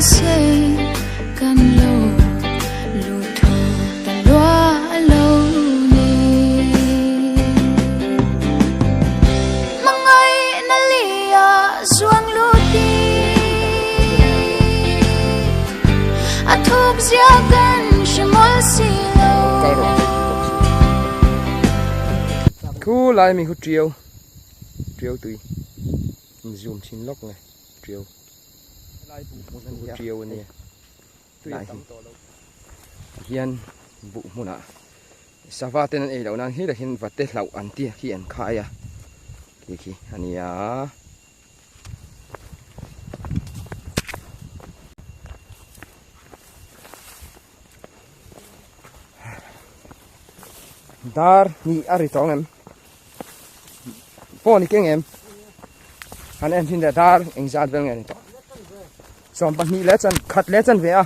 se kan lo lu tho ta lua lo ni mangai na lia suang lu ti a thup zia kan shmol si lo khu lại mình khu triều tùy zoom xin lóc này triều triều này lại hiền vụ một ạ sava tên ấy đầu nan hi là hiền vật tết lẩu ăn tia khi ăn khai à khi anh ya dar ni ari tong em phone cái em anh em xin để dar anh ra về nghe này xong bắt ni lẽ chân khát lẽ chân về à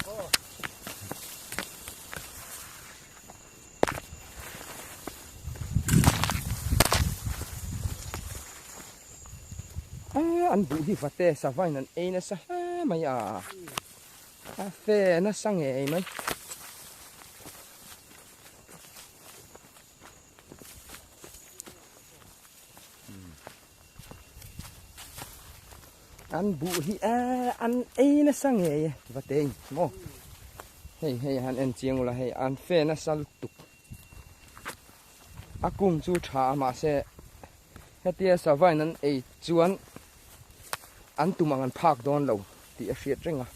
anh bù hi phát tê sao vậy nên ấy nó sao mày à phê nó sang nghề mấy anh bù hi anh ấy nó sang nghề và tiền mò hay anh em chieng là hay anh phê nó sao tục à cùng chú trả mà sẽ hết tia sao vậy nên ấy chuan anh tụi mình phạc đón lâu thì phiệt rinh à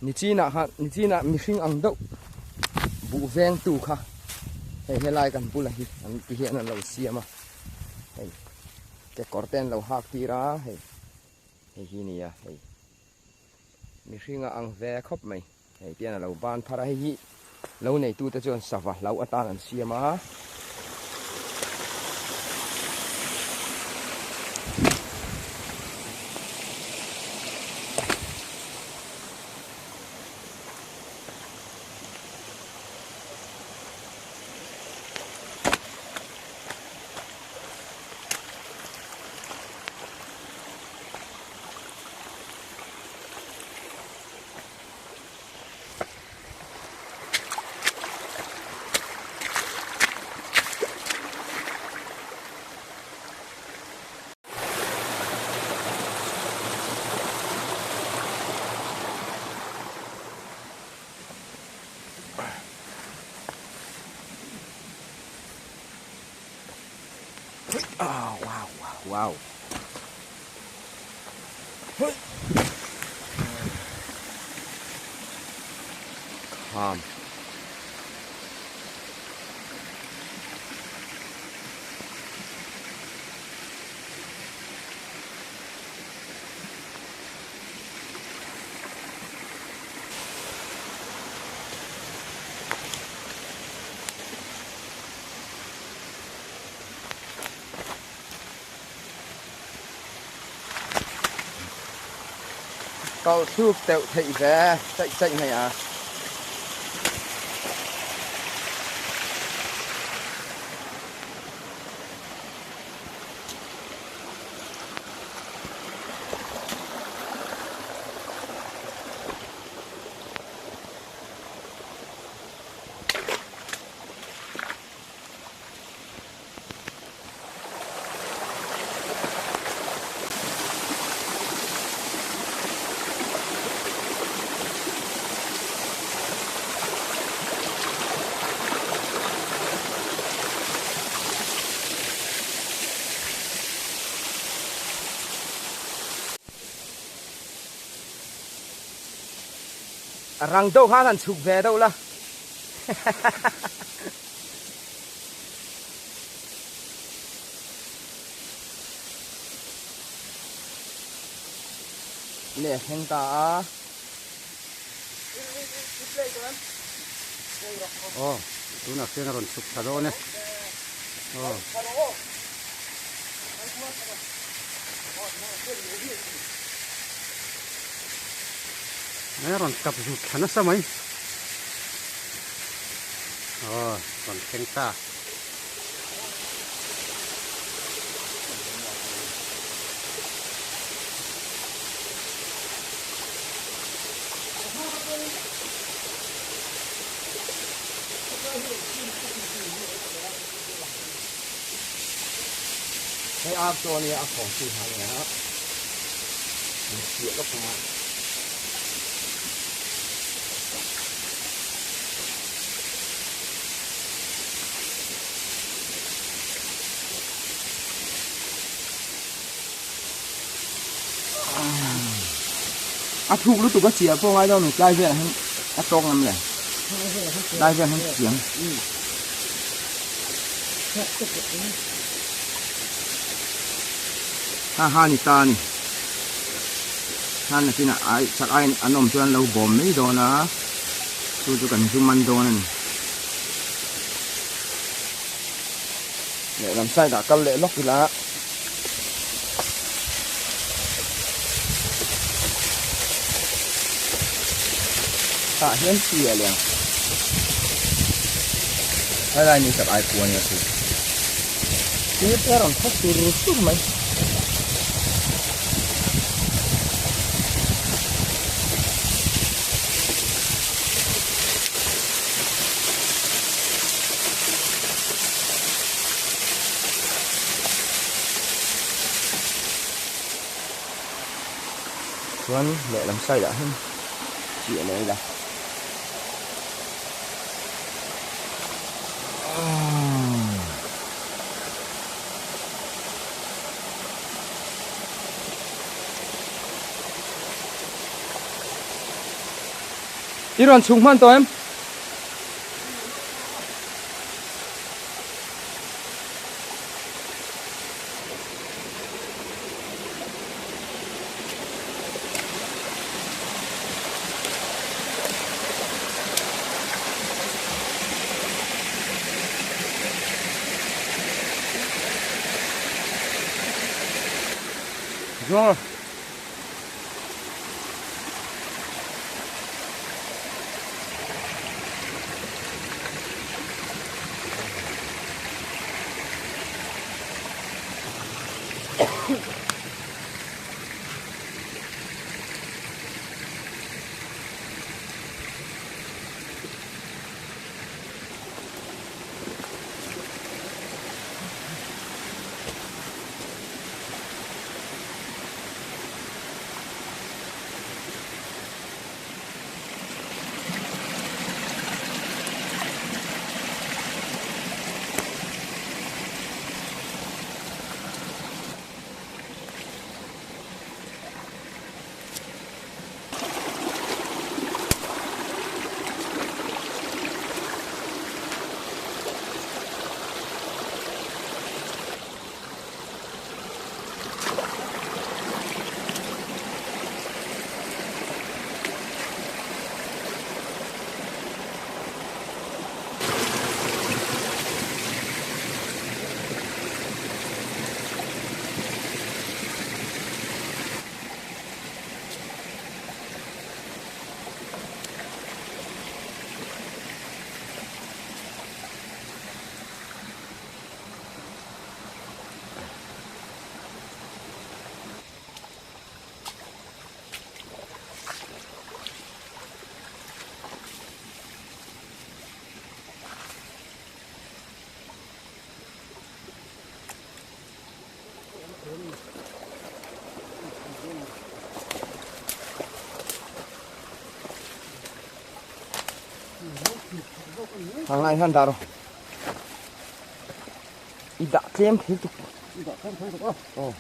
nị chi na mi sinh ăn đậu bù ven tù kha hay lại cần bù lại anh thì hiện là lâu xia mà hay cái cỏ tên lâu hạc tí ra hay hi nè hay mi sinh ăn ve khóc mày hay tiền là lâu ban phá hay lâu này tu ta chọn sạp vào lâu ở ta làm xia mà oh, wow calm cậu thuốc tẹo thị về chạy này à răng đâu ha thằng chụp về đâu là nè hàng ta tu nak kena ron suk sado ne ron kap zu khana samai ron kenta อาบตัวนี้เอาของสีหายนะครับเสียก็ประมาณถูกรู้ตัวก็เสียพวกไอ้เราหนูได้เพื่อนให้ตรงนั่นแหละได้เพื่อนให้เสียงห้านี่ตานี่นั่นน่ะที่น่ะไอ้สักไอ้อันนมชวนเราบ่มไม่โดนนะสู้กันสู้มันโดนนั่นเนี่ยลำไส้ด่ากันเละล็อกอีกแล้วตาเห็นเสียเลยอะไรนี่สักไอ้ควรเนี่ยคือนี่เพื่อนเขาสูรู้สึกไหมส่วนแหละลำไส้ด่าเห็นเสียเลยล่ะ이런 중만 또 em rồi thằng này hắn đào rồi ít đã thêm thế tục ồ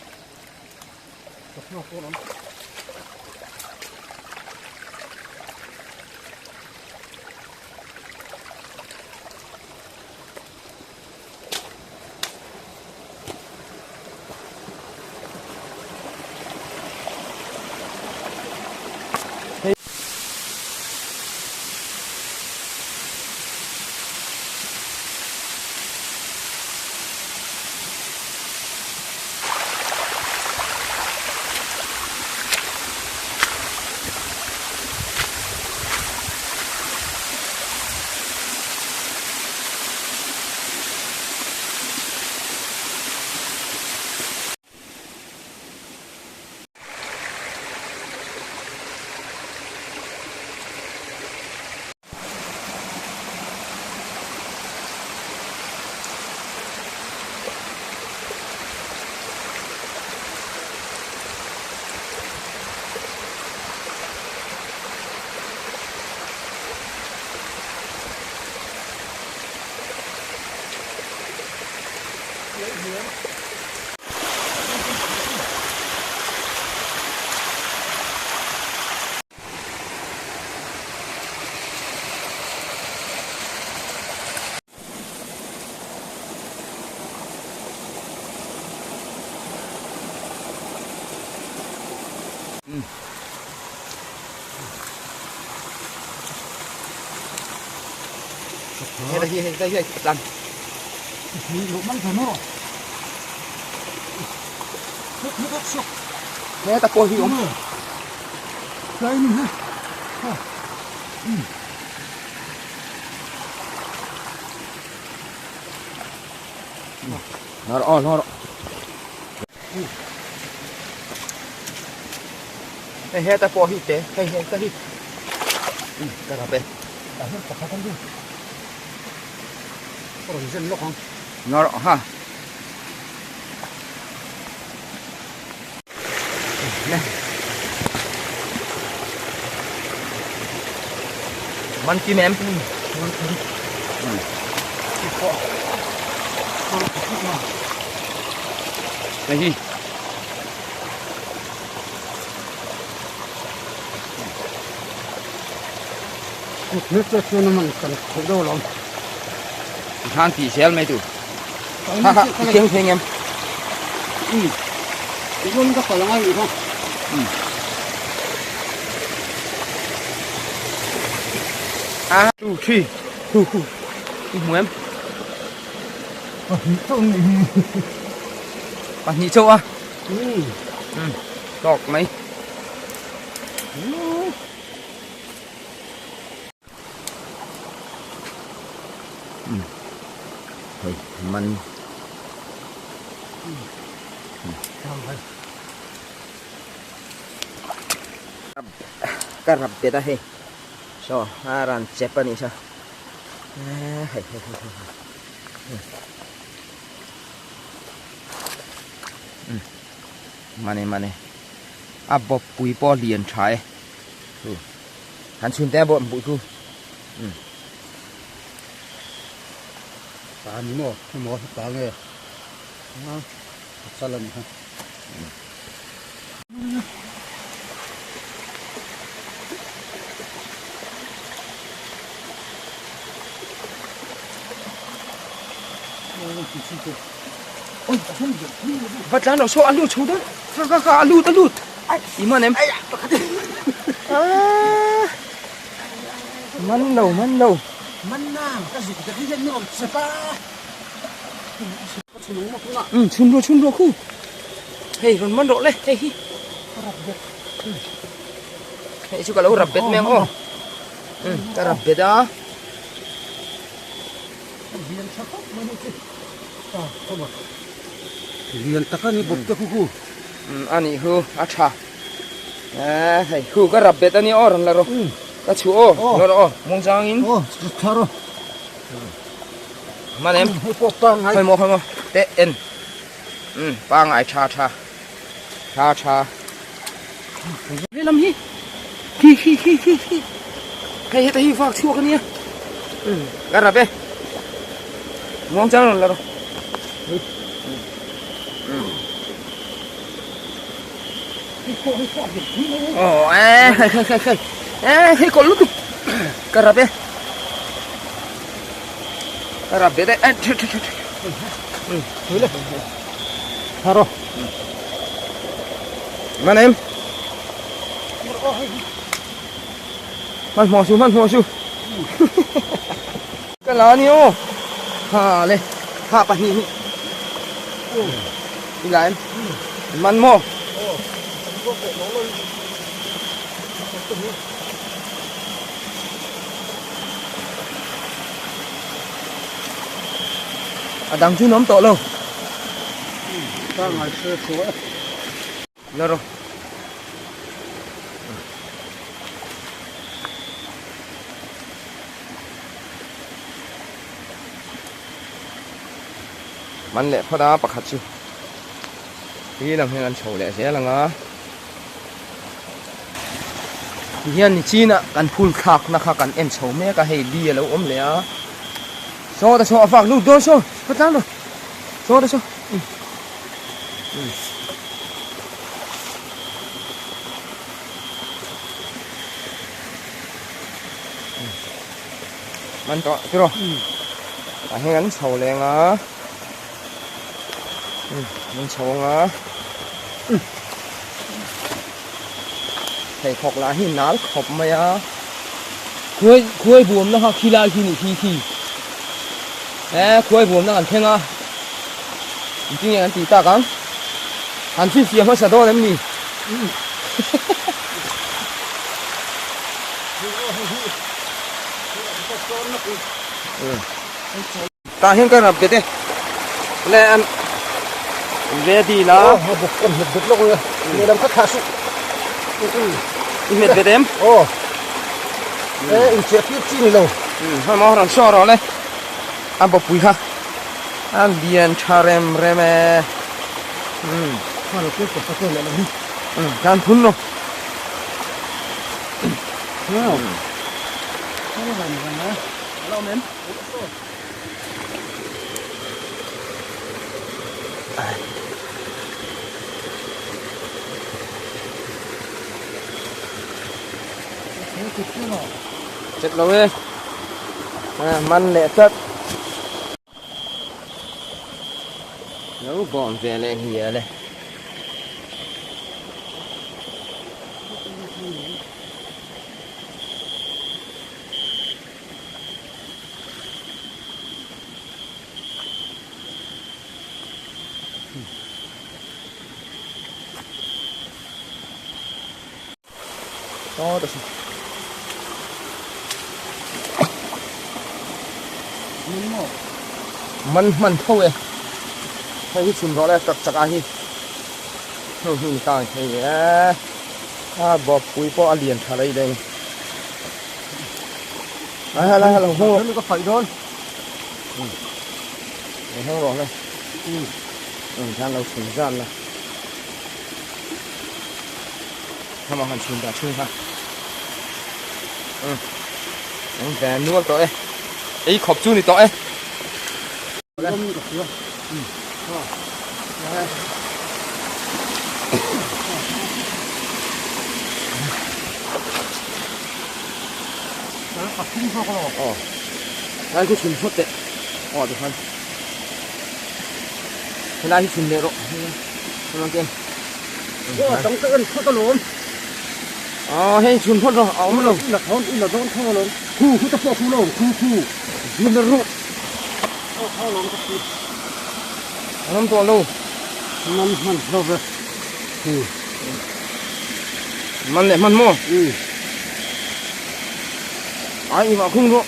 เฮ้ยได้จัน มีลูกมันขนาดนี่ก็สุก เนี่ยตะโกนหิว ใช่นี่ฮะ นอรเฮ้ยตะโกนหิวเต้เฮ้ยตะหิวกระเป๋ แต่เห็นแต่เขาทำดูก็รู้สึกลูกของ นอรฮะมันกี่แมม มันคือที่เขาเขามา ไอ้ที่ นึกจะชวนมันกันเขาดูลอง ทานตีเชลไหมตู่ฮ่าเพียงเงี้ย อีกคนก็ขอลองอีกฮะ ดูที่ฮูเหมือน ต้องมี ปันนี้โจ้อะดอกไหมเฮ้ยมัน ทำไป กระรับเด็ดเฮ้ยชออารันเจ็บปะนี่ชอเฮ้ยมาเนี่ยอ่ะบอกปุ๋ยปอเลียนใช้หันชุนแต่บอกปุ๋ยกู ตาหม้อตาเลยสลัดฮะ วัดร้านเราโชว์อาลูชูด้วยข้าอาลูอีมันเอ็มมันเรามันน้ำก็สิจะที่จะนอนสปาชุนรัวคู่เฮ้ยมันโดดเลยเฮ้ยเฮ้ยชุกะเรารับเป็ดแมงอ๋อก็รับเป็ดอ่ะเรียนตะกันนี่บุกตะคู่อันนี้คืออาชาเฮ้ยคือก็รับเป็ดอันนี้อ๋อรันละรอก็ชัวร์รอมองจางอินชาร์ มันเอ็ม ให้พวกปังไง ให้โมเตะเอ็นปังไอชาเฮ้ยลำฮีเฮ้ยแต่ฮีฝากชัวกันเนี่ยกันรับเป้มองจังแล้วรอโอ้เฮ้ยคนลุกกันรับเป้กันรับเป้ได้เฮ้ยเลยชาร์ มันเอ็มมันหัวชูกันแล้วนี่โอ้ฮ่าเลยฮ่าปะนี่นี่ไรมันโม่ดังชื่อน้ำโตเลย ปังไงเสือสวย แล้วรอมันแหละพอดาประคัดชูที่หลังให้กันโชว์แหละเสียหลังอ่ะเฮียนี่จีน่ะกันพูดคักนะคะกันเอ็นโชว์แม่ก็ให้ดีแล้วอมเลยอ่ะโชว์แต่โชว์ฝากลูกโดนโชว์พอดาเลยโชว์แต่โชว์มันต่อที่รอให้กันโชว์แรงอ่ะมันโชว์อ่ะให้ขอกลาหินน้ำขอบมาอ่ะคุยบวมนะคะขี้ลาขี้นี่ขี้ คุยผมนั่งกันเพ่งอ่ะจริงๆอย่างตีตากันหันที่เสียมาสะดอแล้วนี่ตาเห็นกันรับเด็ดเลยอันเวทีละบุกคนเห็ดบุกลงเลยมีลำพัดขาสุเม็ดเด็ดโอ้อินเสียพี่จีนเลยให้มาหันชอรอเลยอันบอกปุยค่ะอันเดียนชาเรมเรมข้าเราเก็บกับประตูเลยนะพี่การพุ่นเนาะอ้าวไม่ได้เหมือนกันนะเราเน้นเจ็ดเลยมันเละจัดแล้วบอลเสียเลยเหี้ยเลยโอ้ตัวสิมันเท่าเองให้ที่ชุนร้อนแล้วจักรที่นี่ตายเฮ้ยบอกปุยป้อเลียนอะไรเด้งอะไรเราห้องนี่ก็ไฟโดนห้องร้อนเลยท่านเราชุนจานละทำอาหารชุนแต่ชุนค่ะแต่นวดต่อไอ้ขอบจูนี่ต่อแล้วมีกับเสือปัดทิ้งเข้าก็หรอกได้ที่ชุนพุทธเตะทุกคนได้ที่ชุนเดโร่กำลังเก่งต้องเตือนพุทธหลวงให้ชุนพุทธเราเอาไม่ลงหลักท้องหลักท้องเข้าลงคู่พุทธพ่อคู่ลงคู่ยืนในรูเข้าลงก็คือน้ำตัวลูกมันเราเลยมันเนี่ยมันมั่วไอ้มาคุ้งลูก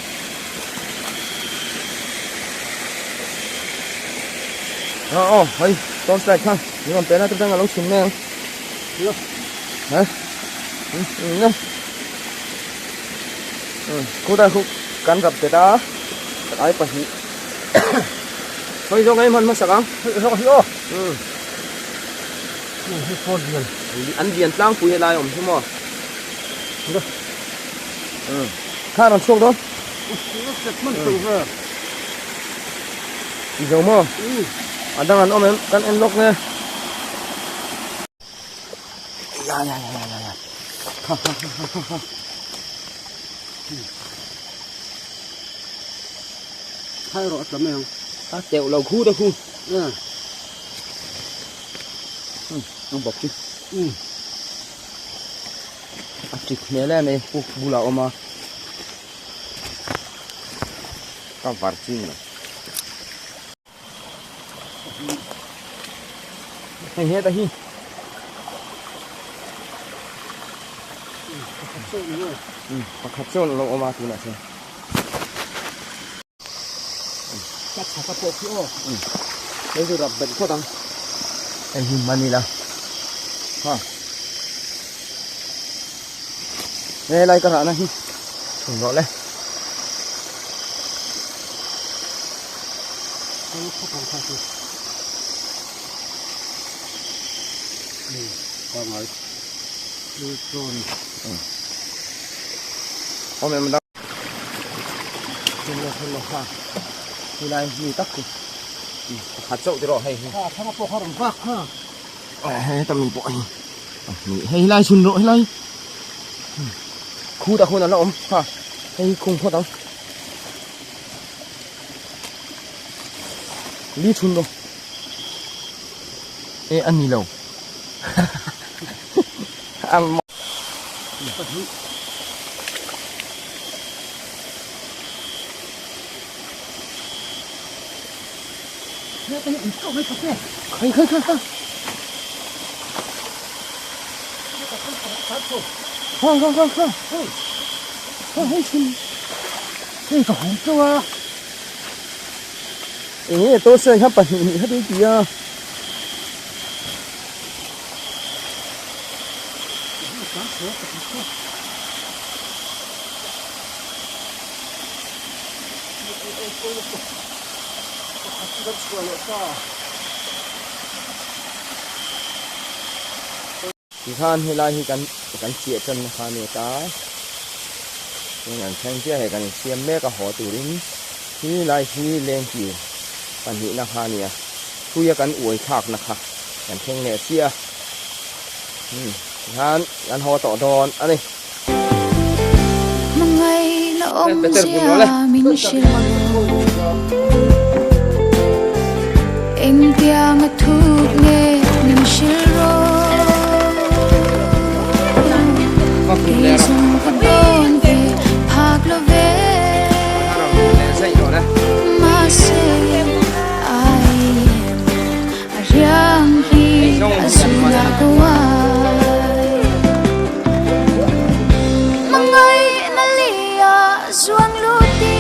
เฮ้ยตอนแรกข้างนี่มันเป็นอะไรตั้งแต่เราชิมแน่ฮะเนี่ยคู่ได้คู่กันกับเด็ดไอ้ปะฮีเฮ้ยตรงไหนมันมาสักอันเราฮิโอนี่ให้คนเดียนอันเดียนตั้งปุยอะไรผมใช่ไหมข้าเราช่วงนั้นมันสูงเลยอีกอย่างมั้งอันดังนั้นเอาไหมกันเอ็นล็อกเนี่ยยาให้รอดจะไม่เอาเจ้าเราคู่ตัวคู่ต้องบอกจิจิกเนี่ยแหละเนี่ยพวกบุหรี่ออกมาก็ฟาร์จิงเลยเฮ้ยตาฮีปักขัดโซ่ลงออกมาตัวไหนใช่จับขาตะโพกพี่โอ้นี่คือรับเป็นข้อตังไอ้หิมมันนี่ละเนี่ยอะไรกันนะฮิถึงรอเลยข้าวผัดข้าวผัดนี่ก็ไงดูโซนเอาแม่มันดักขึ้นลงค่ะมีอะไรมีตักกูขัดโซ่จะรอให้ถ้ามาปกเขาหลังฟักให้ตำมีปอยนี่ให้ไล่ชุนโรให้ไล่คู่ตะคู่นั่นละให้คุ้งข้อตังลีชุนโรอันนี้เรา Khơi Không Không xin Cái cổ cho Ini tôi sẽ hấp bẩn hết đi kìa thì khan hay lai thì cần chia chân khan này cái nhưng anh thanh chia hay cần xem mấy cái họ tủ đến thì lai thì lên kì cần nghĩ là khan này thui cần uống khạc là khạc cần thanh này chia khan ăn họ tỏ đòn anh đi ngày nó ôm chia mình xin em tia ngắt thuốc nghe mình xin rồi dùng cái đòn về phạt lo về mà sẽ ai riêng khi dùng là câu ai mà ngày nó lia zuang lu ti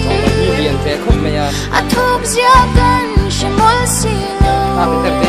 Hãy subscribe cho kênh Ghiền Mì Gõ để không bỏ lỡ những video hấp dẫn. thuốc gió cần chỉ muốn xì lô